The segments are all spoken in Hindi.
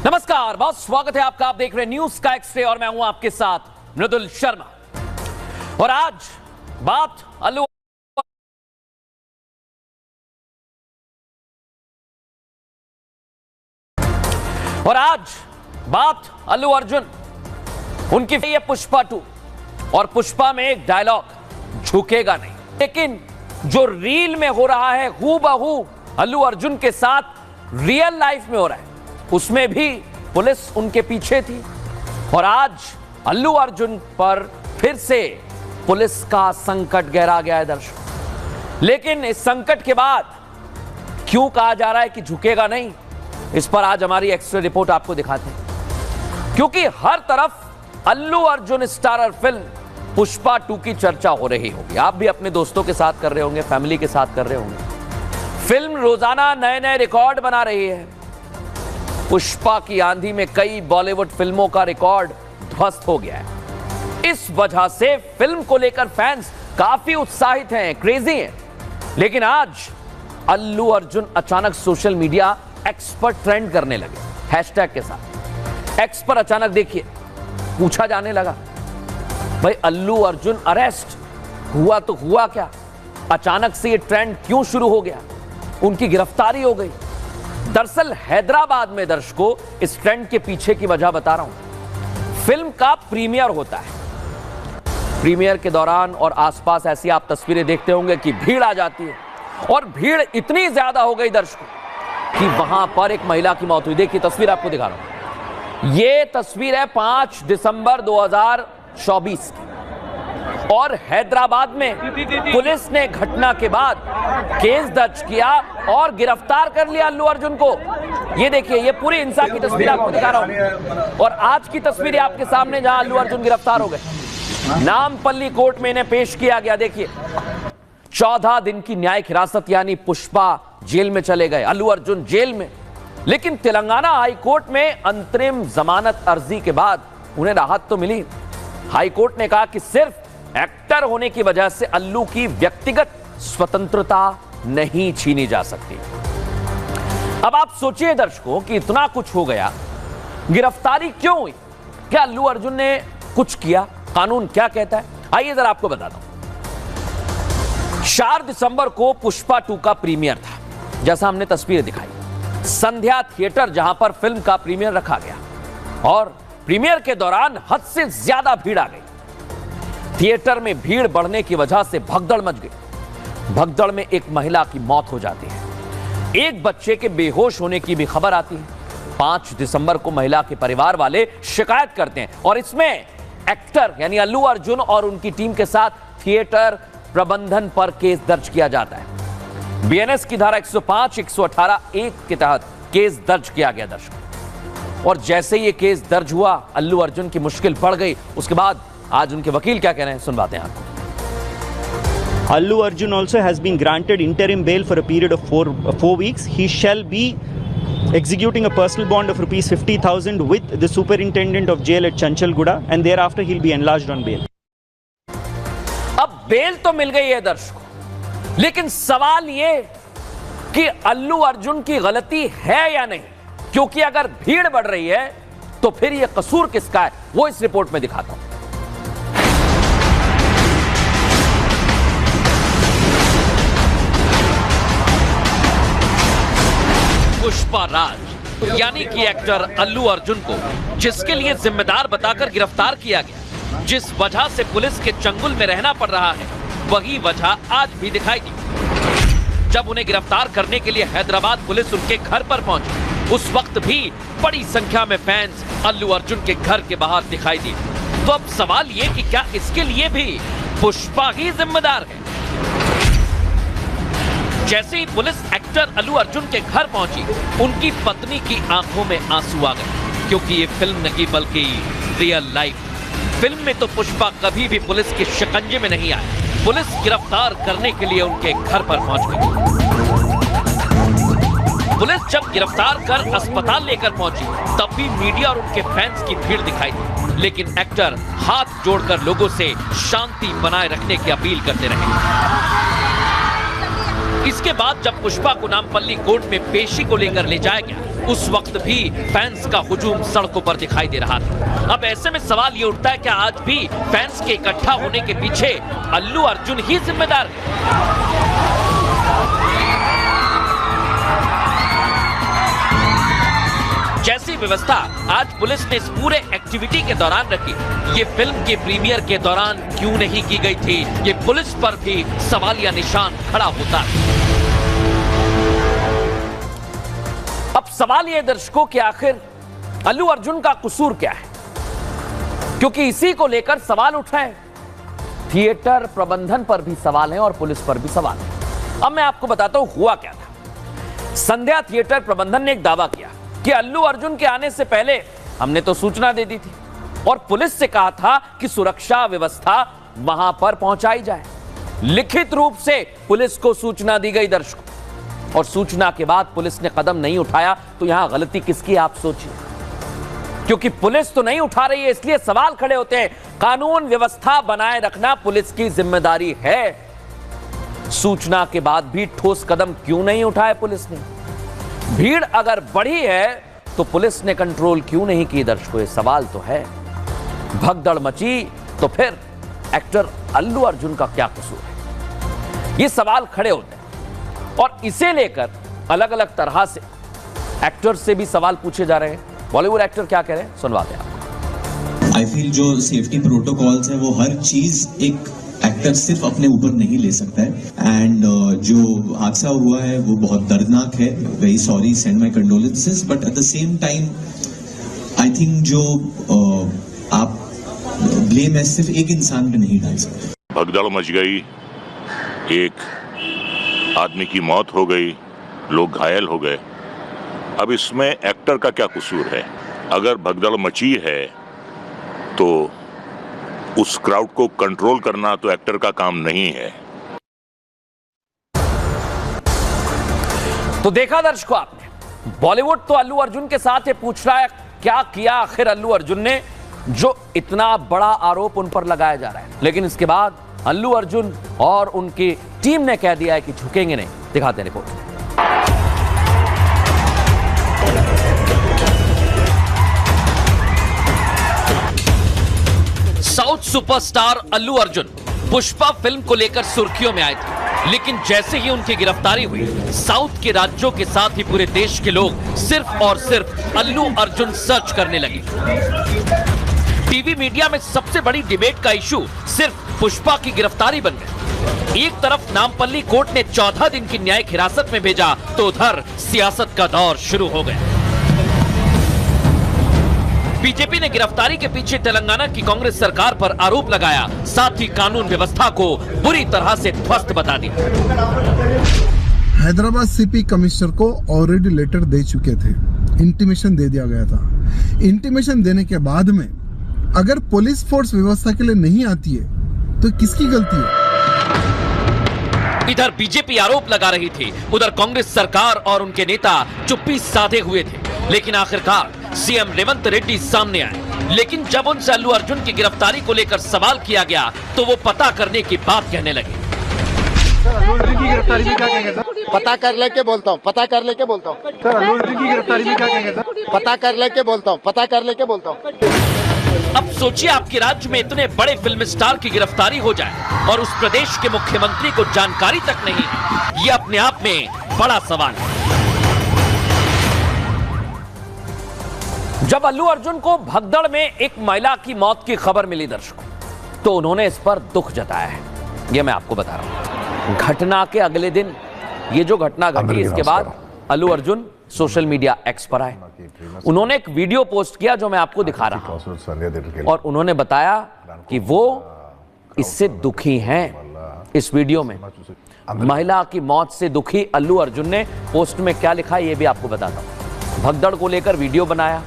नमस्कार, बहुत स्वागत है आपका। आप देख रहे हैं न्यूज का एक्सरे और मैं हूं आपके साथ मृदुल शर्मा। और आज बात अल्लू अर्जुन, उनकी ये पुष्पा 2 और पुष्पा में एक डायलॉग झुकेगा नहीं, लेकिन जो रील में हो रहा है हूबहू अल्लू अर्जुन के साथ रियल लाइफ में हो रहा है, उसमें भी पुलिस उनके पीछे थी। और आज अल्लू अर्जुन पर फिर से पुलिस का संकट गहरा गया है दर्शकों। लेकिन इस संकट के बाद क्यों कहा जा रहा है कि झुकेगा नहीं, इस पर आज हमारी एक्स्ट्रा रिपोर्ट आपको दिखाते हैं। क्योंकि हर तरफ अल्लू अर्जुन स्टारर फिल्म पुष्पा 2 की चर्चा हो रही होगी। आप भी अपने दोस्तों के साथ कर रहे होंगे, फैमिली के साथ कर रहे होंगे। फिल्म रोजाना नए नए रिकॉर्ड बना रही है। पुष्पा की आंधी में कई बॉलीवुड फिल्मों का रिकॉर्ड ध्वस्त हो गया है। इस वजह से फिल्म को लेकर फैंस काफी उत्साहित हैं, क्रेजी हैं। लेकिन आज अल्लू अर्जुन अचानक सोशल मीडिया एक्स पर ट्रेंड करने लगे, हैशटैग के साथ। एक्स पर अचानक देखिए पूछा जाने लगा, भाई अल्लू अर्जुन अरेस्ट हुआ तो हुआ क्या? अचानक से ये ट्रेंड क्यों शुरू हो गया? उनकी गिरफ्तारी हो गई। दरअसल हैदराबाद में दर्शकों इस ट्रेंड के पीछे की वजह बता रहा हूं। फिल्म का प्रीमियर होता है। प्रीमियर के दौरान और आसपास ऐसी आप तस्वीरें देखते होंगे कि भीड़ आ जाती है, और भीड़ इतनी ज्यादा हो गई दर्शकों कि वहां पर एक महिला की मौत हुई। देखिए तस्वीर आपको दिखा रहा हूं। ये तस्वीर है 5 दिसंबर 2024 की, और हैदराबाद में पुलिस ने घटना के बाद केस दर्ज किया और गिरफ्तार कर लिया अल्लू अर्जुन को। ये देखिए, ये पूरी हिंसा की तस्वीर आपको दिखा रहा हूं, और आज की तस्वीर आपके सामने जहां अल्लू अर्जुन गिरफ्तार हो गए। नामपल्ली कोर्ट में इन्हें पेश किया गया। देखिए 14 दिन की न्यायिक हिरासत, यानी पुष्पा जेल में चले गए, अल्लू अर्जुन जेल में। लेकिन तेलंगाना हाई कोर्ट में अंतरिम जमानत अर्जी के बाद उन्हें राहत तो मिली। हाई कोर्ट ने कहा कि सिर्फ एक्टर होने की वजह से अल्लू की व्यक्तिगत स्वतंत्रता नहीं छीनी जा सकती। अब आप सोचिए दर्शकों कि इतना कुछ हो गया, गिरफ्तारी क्यों हुई? क्या अल्लू अर्जुन ने कुछ किया? कानून क्या कहता है, आइए जरा आपको बताता हूं। 4 दिसंबर को पुष्पा 2 का प्रीमियर था, जैसा हमने तस्वीरें दिखाई। संध्या थिएटर जहां पर फिल्म का प्रीमियर रखा गया, और प्रीमियर के दौरान हद से ज्यादा भीड़ आ गई। थिएटर में भीड़ बढ़ने की वजह से भगदड़ मच गई। भगदड़ में एक महिला की मौत हो जाती है। एक बच्चे के बेहोश होने की भी खबर आती है। 5 दिसंबर को महिला के परिवार वाले शिकायत करते हैं, और इसमें एक्टर यानी अल्लू अर्जुन और उनकी टीम के साथ थिएटर प्रबंधन पर केस दर्ज किया जाता है। बीएनएस की धारा 105, 118 1 के तहत केस दर्ज किया गया दर्शक। और जैसे ये केस दर्ज हुआ, अल्लू अर्जुन की मुश्किल बढ़ गई। उसके बाद आज उनके वकील क्या कह रहे हैं, सुनवाते हैं आपको। Allu Arjun also has been granted interim bail for a period of 4 weeks. He shall be executing a personal bond of rupees 50,000 with the superintendent of jail at Chanchalguda, and thereafter he'll be enlarged on bail. अब बेल तो मिल गई है दर्शकों, लेकिन सवाल ये कि अल्लू अर्जुन की गलती है या नहीं, क्योंकि अगर भीड़ बढ़ रही है तो फिर यह कसूर किसका है, वो इस रिपोर्ट में दिखाता हूं। पुष्पा राज यानी कि एक्टर अल्लू अर्जुन को जिसके लिए जिम्मेदार बताकर गिरफ्तार किया गया, जिस वजह से पुलिस के चंगुल में रहना पड़ रहा है, वही वजह आज भी दिखाई दी। जब उन्हें गिरफ्तार करने के लिए हैदराबाद पुलिस उनके घर पर पहुंची, उस वक्त भी बड़ी संख्या में फैंस अल्लू अर्जुन के घर के बाहर दिखाई दी। तो अब सवाल ये कि क्या इसके लिए भी पुष्पा ही जिम्मेदार है? जैसे ही पुलिस एक्टर अल्लू अर्जुन के घर पहुंची, उनकी पत्नी की आंखों में आंसू आ गए, क्योंकि ये फिल्म नहीं बल्कि रियल लाइफ। फिल्म में तो पुष्पा कभी भी पुलिस के शिकंजे में नहीं आए। पुलिस गिरफ्तार करने के लिए उनके घर पर पहुंच गई। पुलिस जब गिरफ्तार कर अस्पताल लेकर पहुंची, तब भी मीडिया और उनके फैंस की भीड़ दिखाई दी। लेकिन एक्टर हाथ जोड़कर लोगों से शांति बनाए रखने की अपील करते रहे। इसके बाद जब पुष्पा को नामपल्ली कोर्ट में पेशी को लेकर ले जाया गया, उस वक्त भी फैंस का हुजूम सड़कों पर दिखाई दे रहा था। अब ऐसे में सवाल ये उठता है कि आज भी फैंस के इकट्ठा होने के पीछे अल्लू अर्जुन ही जिम्मेदार है। जैसी व्यवस्था आज पुलिस ने इस पूरे एक्टिविटी के दौरान रखी, ये फिल्म के प्रीमियर के दौरान क्यों नहीं की गई थी, ये पुलिस पर भी सवालिया निशान खड़ा होता है। अब सवाल ये दर्शकों कि आखिर अल्लू अर्जुन का कसूर क्या है, क्योंकि इसी को लेकर सवाल उठ रहे हैं। थिएटर प्रबंधन पर भी सवाल है और पुलिस पर भी सवाल है। अब मैं आपको बताता हूं हुआ क्या था। संध्या थिएटर प्रबंधन ने एक दावा किया कि अल्लू अर्जुन के आने से पहले हमने तो सूचना दे दी थी और पुलिस से कहा था कि सुरक्षा व्यवस्था वहां पर पहुंचाई जाए। लिखित रूप से पुलिस को सूचना दी गई दर्शकों, और सूचना के बाद पुलिस ने कदम नहीं उठाया तो यहां गलती किसकी आप सोचिए, क्योंकि पुलिस तो नहीं उठा रही है, इसलिए सवाल खड़े होते हैं। कानून व्यवस्था बनाए रखना पुलिस की जिम्मेदारी है, सूचना के बाद भी ठोस कदम क्यों नहीं उठाए पुलिस ने? भीड़ अगर बढ़ी है तो पुलिस ने कंट्रोल क्यों नहीं की? दर्शकों, ये सवाल तो है। भगदड़ मची तो फिर एक्टर अल्लू अर्जुन का क्या कसूर है? ये सवाल खड़े होते हैं और इसे लेकर अलग अलग तरह से एक्टर से भी सवाल पूछे जा रहे हैं। बॉलीवुड एक्टर क्या कह रहे हैं, सुनवाते हैं आपको। आई फील जो सेफ्टी प्रोटोकॉल्स है वो हर चीज एक एक्टर सिर्फ अपने ऊपर नहीं ले सकता है। एंड जो हादसा हुआ है वो बहुत दर्दनाक है। Very sorry, send my condolences, but at the same time I think जो आप ब्लेम है सिर्फ एक इंसान पे नहीं डाल सकते। भगदड़ मच गई, एक आदमी की मौत हो गई, लोग घायल हो गए। अब इसमें एक्टर का क्या कसूर है? अगर भगदड़ मची है तो उस क्राउड को कंट्रोल करना तो एक्टर का काम नहीं है। तो देखा दर्शकों आपने, बॉलीवुड तो अल्लू अर्जुन के साथ ये पूछ रहा है क्या किया आखिर अल्लू अर्जुन ने, जो इतना बड़ा आरोप उन पर लगाया जा रहा है। लेकिन इसके बाद अल्लू अर्जुन और उनकी टीम ने कह दिया है कि झुकेंगे नहीं। दिखाते हैं report. South superstar Allu Arjun Pushpa film को लेकर सुर्खियों में आए थे, लेकिन जैसे ही उनकी गिरफ्तारी हुई, साउथ के राज्यों के साथ ही पूरे देश के लोग सिर्फ और सिर्फ अल्लू अर्जुन सर्च करने लगे। टीवी मीडिया में सबसे बड़ी डिबेट का इशू सिर्फ पुष्पा की गिरफ्तारी बन गई। एक तरफ नामपल्ली कोर्ट ने 14 दिन की न्यायिक हिरासत में भेजा तो उधर सियासत का दौर शुरू हो गया। बीजेपी ने गिरफ्तारी के पीछे तेलंगाना की कांग्रेस सरकार पर आरोप लगाया, साथ ही कानून व्यवस्था को बुरी तरह से ध्वस्त बता दिया। हैदराबाद सीपी कमिश्नर को ऑलरेडी लेटर दे चुके थे, इंटीमेशन दे दिया गया था। इंटीमेशन देने के बाद में अगर पुलिस फोर्स व्यवस्था के लिए नहीं आती है तो किसकी गलती है? इधर बीजेपी आरोप लगा रही थी, उधर कांग्रेस सरकार और उनके नेता चुप्पी साधे हुए थे। लेकिन आखिरकार सीएम रेवंत रेड्डी सामने आए, लेकिन जब उनसे अल्लू अर्जुन की गिरफ्तारी को लेकर सवाल किया गया तो वो पता करने की बात कहने लगे। पता कर लेके बोलता हूँ, पता कर लेके बोलता हूँ। सर, अल्लू अर्जुन की गिरफ्तारी में क्या कहेंगे सर? पता कर लेके बोलता हूँ, पता कर लेके बोलता हूँ। अब सोचिए आपके राज्य में इतने बड़े फिल्म स्टार की गिरफ्तारी हो जाए और उस प्रदेश के मुख्यमंत्री को जानकारी तक नहीं है, ये अपने आप में बड़ा सवाल है। जब अल्लू अर्जुन को भगदड़ में एक महिला की मौत की खबर मिली दर्शकों, तो उन्होंने इस पर दुख जताया है। ये मैं आपको बता रहा हूं। घटना के अगले दिन ये जो घटना घटी, इसके बाद Allu Arjun social media x पर आए। उन्होंने एक वीडियो पोस्ट किया जो मैं आपको दिखा रहा हूं, और उन्होंने बताया कि वो इससे दुखी हैं। इस वीडियो में महिला की मौत से दुखी अल्लू अर्जुन ने पोस्ट में क्या लिखा ये भी आपको बताता हूं। भगदड़ को लेकर वीडियो बनाया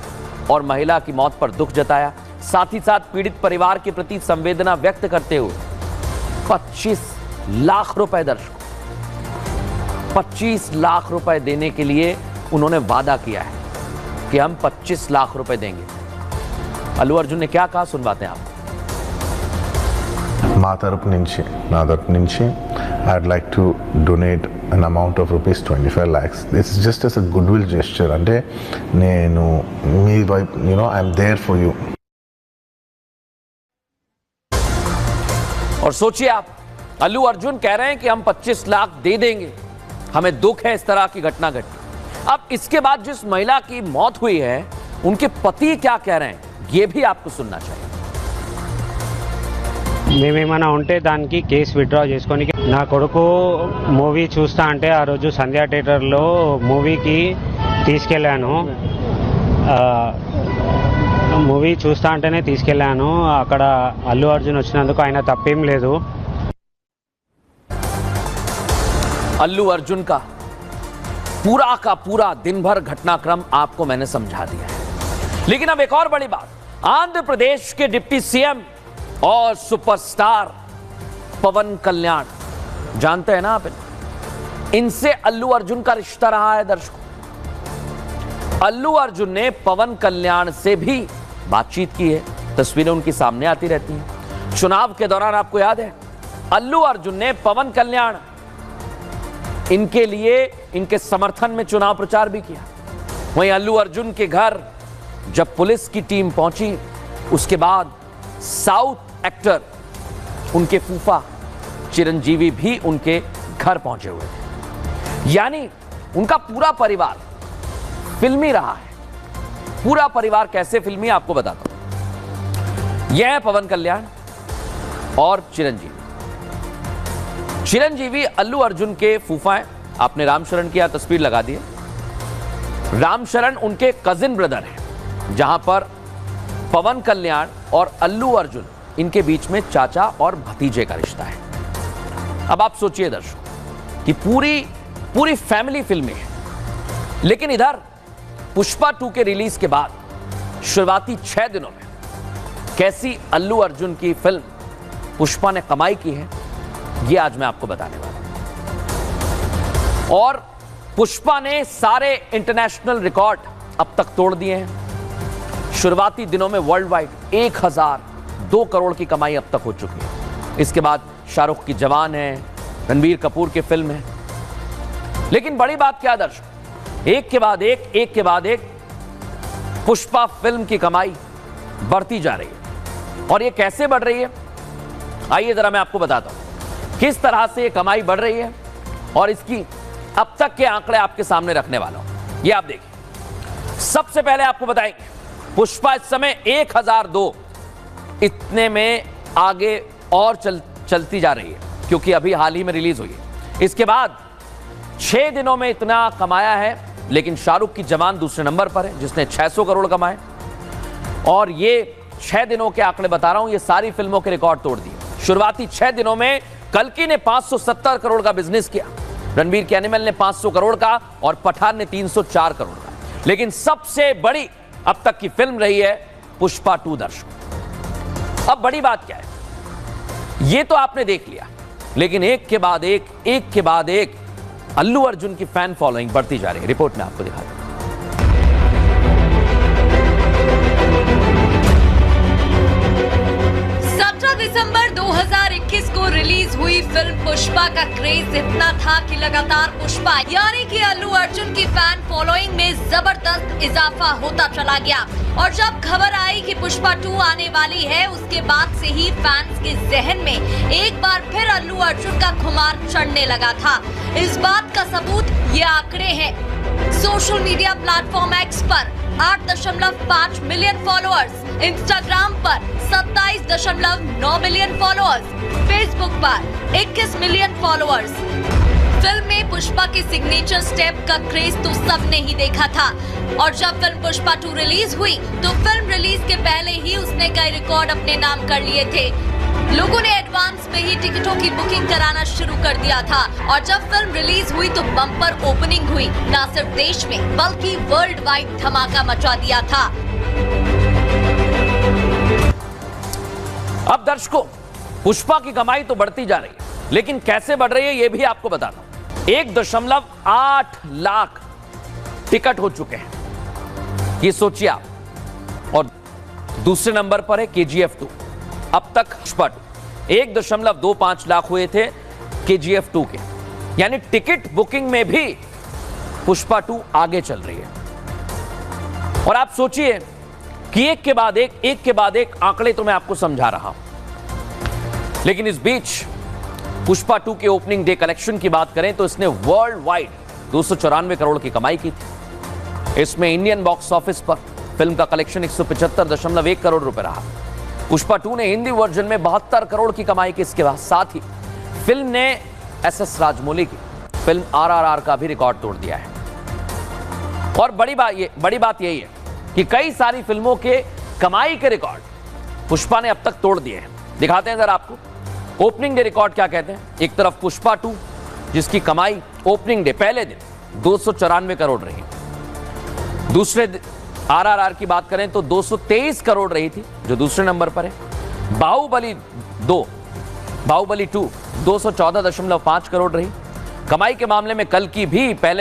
और महिला की मौत पर दुख जताया, साथ ही साथ पीड़ित परिवार के प्रति संवेदना व्यक्त करते हुए 25 लाख रुपए, दर्शकों 25 लाख रुपए देने के लिए उन्होंने वादा किया है कि हम 25 लाख रुपए देंगे। अल्लू अर्जुन ने क्या कहा, सुनवाते हैं आप। మా తరపు నుంచి, నా తరపు నుంచి I'd like to donate an amount of rupees 25 lakhs. This is just as a goodwill gesture. Ante nenu mee vibe, I'm there for you. और सोचिए आप, अल्लू अर्जुन कह रहे हैं कि हम 25 लाख दे देंगे, हमें दुख है इस तरह की घटना घटी। अब इसके बाद जिस महिला की मौत हुई है उनके पति क्या कह रहे हैं ये भी आपको सुनना चाहिए। మేమేమైనా ఉంటే దానికి కేసు విత్డ్రా చేసుకొని నా కొడుకు మూవీ చూస్తా అంటే ఆ రోజు సంధ్యా థియేటర్లో మూవీకి తీసుకెళ్ళాను. మూవీ చూస్తా అంటేనే తీసుకెళ్ళాను. అక్కడ అల్లు అర్జున్ వచ్చినందుకు ఆయన తప్పేం లేదు. अल्लू अर्जुन का पूरा दिन भर घटनाक्रम आपको मैंने समझा दिया है, लेकिन अब एक और बड़ी बात, आंध्र प्रदेश के डिप्टी सीएम और सुपरस्टार पवन कल्याण, जानते हैं ना आप, इनसे अल्लू अर्जुन का रिश्ता रहा है। दर्शकों, अल्लू अर्जुन ने पवन कल्याण से भी बातचीत की है, तस्वीरें उनकी सामने आती रहती हैं। चुनाव के दौरान आपको याद है अल्लू अर्जुन ने पवन कल्याण इनके लिए, इनके समर्थन में चुनाव प्रचार भी किया। वहीं अल्लू अर्जुन के घर जब पुलिस की टीम पहुंची उसके बाद साउथ एक्टर उनके फूफा चिरंजीवी भी उनके घर पहुंचे हुए थे। यानी उनका पूरा परिवार फिल्मी रहा है। पूरा परिवार कैसे फिल्मी आपको बताता हूं। यह है पवन कल्याण और चिरंजीवी। चिरंजीवी अल्लू अर्जुन के फूफा हैं। आपने रामचरण की यह तस्वीर लगा दी है। रामचरण उनके कजिन ब्रदर हैं, जहां पर पवन कल्याण और अल्लू अर्जुन इनके बीच में चाचा और भतीजे का रिश्ता है। अब आप सोचिए दर्शकों कि पूरी फैमिली फिल्में हैं, लेकिन इधर पुष्पा 2 के रिलीज के बाद शुरुआती 6 दिनों में कैसी अल्लू अर्जुन की फिल्म पुष्पा ने कमाई की है ये आज मैं आपको बताने वाला हूं। और पुष्पा ने सारे इंटरनेशनल रिकॉर्ड अब तक तोड़ दिए हैं। शुरुआती दिनों में वर्ल्ड वाइड 1002 करोड़ की कमाई अब तक हो चुकी है। इसके बाद शाहरुख की जवान है, रणबीर कपूर की फिल्म है। लेकिन बड़ी बात क्या दर्शक, एक के बाद एक पुष्पा फिल्म की कमाई बढ़ती जा रही है। और ये कैसे बढ़ रही है आइए जरा मैं आपको बताता हूं किस तरह से ये कमाई बढ़ रही है, और इसकी अब तक के आंकड़े आपके सामने रखने वाला हूं। ये आप देखिए। सबसे पहले आपको बताएंगे पुष्पा इस समय 1002 इतने में आगे और चलती जा रही है, क्योंकि अभी हाल ही में रिलीज हुई है। इसके बाद 6 दिनों में इतना कमाया है, लेकिन शाहरुख की जवान दूसरे नंबर पर है जिसने 600 करोड़ कमाए। और ये 6 दिनों के आंकड़े बता रहा हूं, ये सारी फिल्मों के रिकॉर्ड तोड़ दिए। शुरुआती 6 दिनों में कल्कि ने 570 करोड़ का बिजनेस किया, रणबीर के एनिमल ने 500 करोड़ का और पठान ने 304 करोड़ का। लेकिन सबसे बड़ी अब तक की फिल्म रही है पुष्पा 2 दर्शकों। अब बड़ी बात क्या है, ये तो आपने देख लिया, लेकिन एक के बाद एक अल्लू अर्जुन की फैन फॉलोइंग बढ़ती जा रही है। रिपोर्ट में आपको दिखाता हूं। 17 दिसंबर 2021 को रिलीज हुई फिल्म पुष्पा का क्रेज इतना था कि लगातार पुष्पा यानी कि अल्लू अर्जुन की फैन फॉलोइंग में जबरदस्त इजाफा होता चला गया। और जब खबर आई कि पुष्पा 2 आने वाली है, उसके बाद से ही फैंस के जहन में एक बार फिर अल्लू अर्जुन का खुमार चढ़ने लगा था। इस बात का सबूत ये आंकड़े हैं। सोशल मीडिया प्लेटफॉर्म एक्स पर 8.5 मिलियन फॉलोअर्स, इंस्टाग्राम पर 27.9 मिलियन फॉलोअर्स, फेसबुक पर 21 मिलियन फॉलोअर्स। फिल्म में पुष्पा के सिग्नेचर स्टेप का क्रेज तो सबने ही देखा था। और जब फिल्म पुष्पा 2 रिलीज हुई तो फिल्म रिलीज के पहले ही उसने कई रिकॉर्ड अपने नाम कर लिए थे। लोगों ने एडवांस में ही टिकटों की बुकिंग कराना शुरू कर दिया था। और जब फिल्म रिलीज हुई तो बम्पर ओपनिंग हुई, न सिर्फ देश में बल्कि वर्ल्ड वाइड धमाका मचा दिया था। अब दर्शकों, पुष्पा की कमाई तो बढ़ती जा रही है, लेकिन कैसे बढ़ रही है ये भी आपको बताता हूं। 1.8 लाख टिकट हो चुके हैं, ये सोचिए आप। और दूसरे नंबर पर है KGF 2। अब तक पुष्पा 2 1.25 लाख हुए थे KGF 2 के, यानी टिकट बुकिंग में भी पुष्पा 2 आगे चल रही है। और आप सोचिए कि एक के बाद एक आंकड़े तो मैं आपको समझा रहा हूं, लेकिन इस बीच पुष्पा 2 के ओपनिंग डे कलेक्शन की बात करें तो इसने वर्ल्ड वाइड 294 करोड़ की कमाई की थी। इसमें इंडियन बॉक्स ऑफिस पर फिल्म का कलेक्शन 175.1 करोड़ रुपए रहा। पुष्पा 2 ने हिंदी वर्जन में 72 करोड़ की कमाई की। इसके बाद साथ ही फिल्म ने SS राजमौली की फिल्म RRR का भी रिकॉर्ड तोड़ दिया है। और बड़ी बात यही है कि कई सारी फिल्मों के कमाई के रिकॉर्ड पुष्पा ने अब तक तोड़ दिए हैं। दिखाते हैं जरा आपको ओपनिंग डे रिकॉर्ड क्या कहते हैं। एक तरफ पुष्पा 2 जिसकी कमाई ओपनिंग डे पहले दिन 294 करोड़ रही, दूसरे RRR की बात करें तो 223 करोड़ रही थी जो दूसरे नंबर पर है। बाहुबली 2 214.5 करोड़ रही। कमाई के मामले में कल की भी पहले